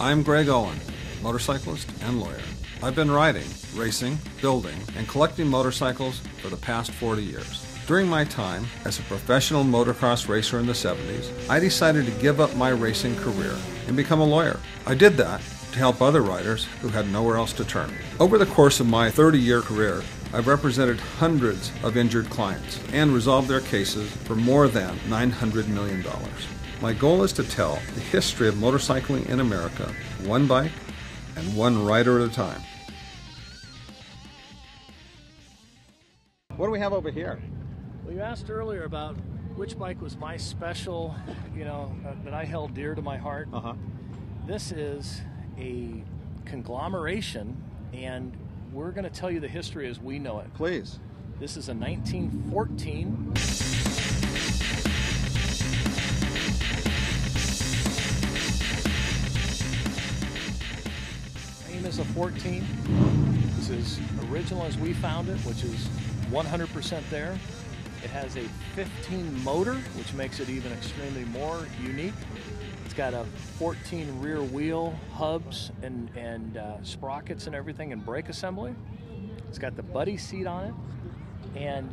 I'm Greg Owen, motorcyclist and lawyer. I've been riding, racing, building, and collecting motorcycles for the past 40 years. During my time as a professional motocross racer in the 70s, I decided to give up my racing career and become a lawyer. I did that to help other riders who had nowhere else to turn. Over the course of my 30-year career, I've represented hundreds of injured clients and resolved their cases for more than $900 million. My goal is to tell the history of motorcycling in America, one bike and one rider at a time. What do we have over here? Well, you asked earlier about which bike was my special, that I held dear to my heart. This is a conglomeration, and we're going to tell you the history as we know it. Please. This is a 1914 is a 14. This is original as we found it, which is 100% there. It has a 15 motor, which makes it even extremely more unique. It's got a 14 rear wheel hubs and sprockets and everything and brake assembly. It's got the buddy seat on it. And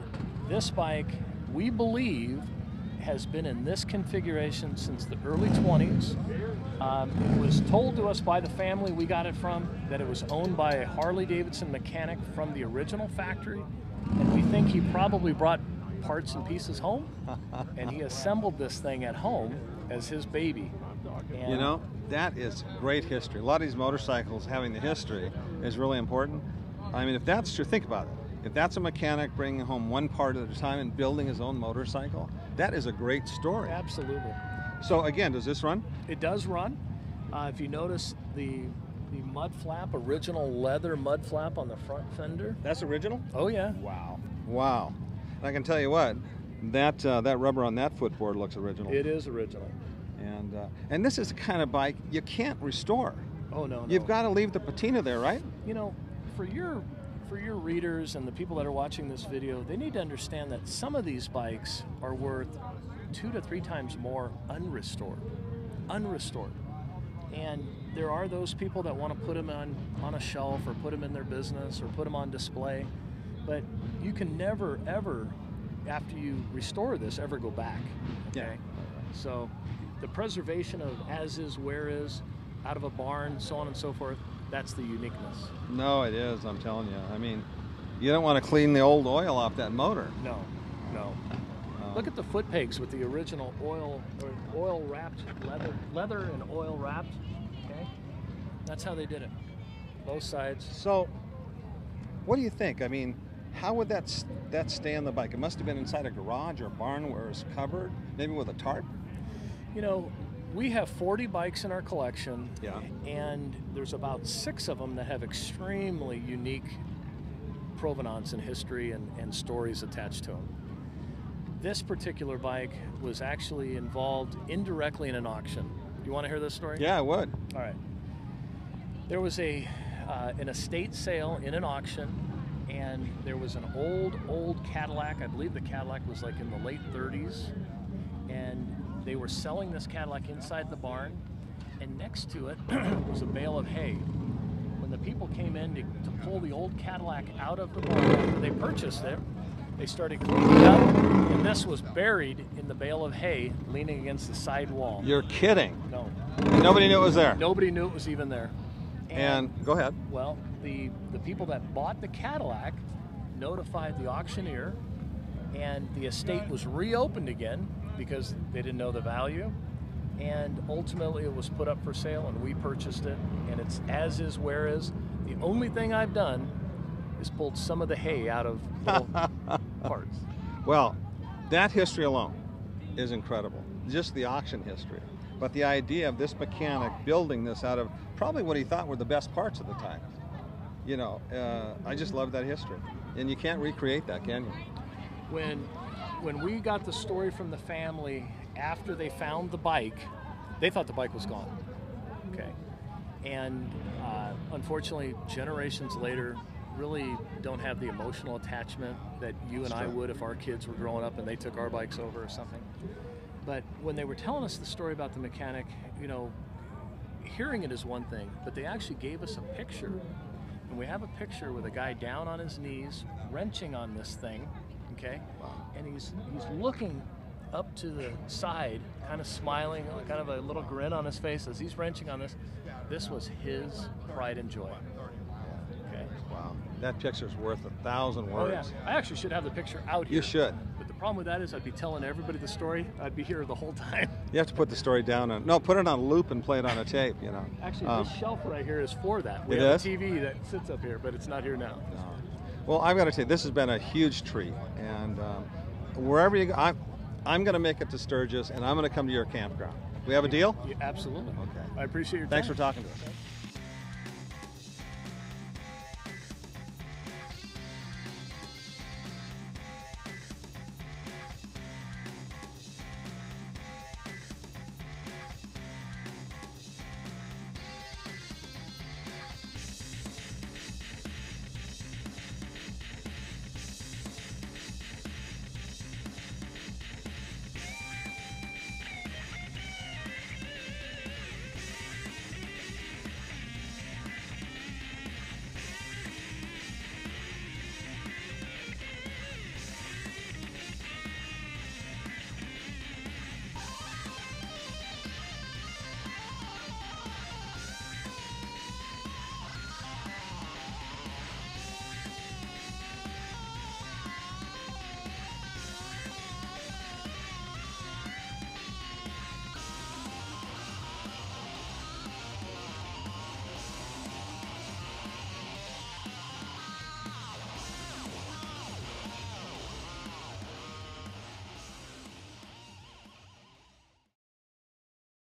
this bike, we believe, has been in this configuration since the early 20s. It was told to us by the family we got it from that it was owned by a Harley Davidson mechanic from the original factory, and we think he probably brought parts and pieces home, and he assembled this thing at home as his baby. And you know, that is great history. A lot of these motorcycles having the history is really important. I mean, if that's true, think about it. If that's a mechanic bringing home one part at a time and building his own motorcycle, that is a great story. Absolutely. So again, does this run? It does run. If you notice the mud flap, original leather mud flap on the front fender. That's original? Oh yeah. Wow. Wow. I can tell you what, that rubber on that footboard looks original. It is original. And this is the kind of bike you can't restore. Oh no. You've got to leave the patina there, right? You know, for your readers and the people that are watching this video, they need to understand that some of these bikes are worth 2 to 3 times more unrestored. And there are those people that want to put them on a shelf or put them in their business or put them on display, but you can never ever, after you restore this, ever go back. Okay. Yeah. So the preservation of as is, where is, out of a barn, so on and so forth, that's the uniqueness. No, it is, I'm telling you. I mean, you don't want to clean the old oil off that motor. No. Look at the foot pegs with the original oil wrapped leather and oil wrapped. Okay, that's how they did it. Both sides. So, what do you think? I mean, how would that stay on the bike? It must have been inside a garage or barn where it's covered, maybe with a tarp. You know, we have 40 bikes in our collection. Yeah. And there's about 6 of them that have extremely unique provenance and history and stories attached to them. This particular bike was actually involved indirectly in an auction. You want to hear this story? Yeah, I would. All right. There was an estate sale in an auction, and there was an old Cadillac. I believe the Cadillac was like in the late 30s, and they were selling this Cadillac inside the barn, and next to it was a bale of hay. When the people came in to pull the old Cadillac out of the barn after they purchased it, they started cleaning it up, and this was buried in the bale of hay leaning against the side wall. You're kidding. No. And nobody knew it was there. Nobody knew it was even there. And go ahead. Well, the people that bought the Cadillac notified the auctioneer, and the estate was reopened again because they didn't know the value. And ultimately it was put up for sale, and we purchased it, and it's as is, where is. The only thing I've done is pulled some of the hay out of little parts. Well, that history alone is incredible. Just the auction history. But the idea of this mechanic building this out of probably what he thought were the best parts at the time. You know, I just love that history. And you can't recreate that, can you? When we got the story from the family after they found the bike, they thought the bike was gone. Okay. And unfortunately, generations later, really don't have the emotional attachment that you and I would if our kids were growing up and they took our bikes over or something. But when they were telling us the story about the mechanic, you know, hearing it is one thing, but they actually gave us a picture. And we have a picture with a guy down on his knees, wrenching on this thing, okay? Wow. And he's looking up to the side, kind of smiling, kind of a little grin on his face as he's wrenching on this. This was his pride and joy. Okay. Wow. That picture's worth 1,000 Oh words. yeah. I actually should have the picture out here. You should. But the problem with that is I'd be telling everybody the story. I'd be here the whole time. You have to put the story down and no, put it on loop and play it on a tape. You know. Actually, this shelf right here is for that. We It have is? a TV that sits up here, but it's not here now. No. Well, I've got to tell you, this has been a huge treat, and wherever you go, I'm going to make it to Sturgis, and I'm going to come to your campground. We have a deal? Yeah, absolutely. Okay. I appreciate your time. Thanks for talking to us.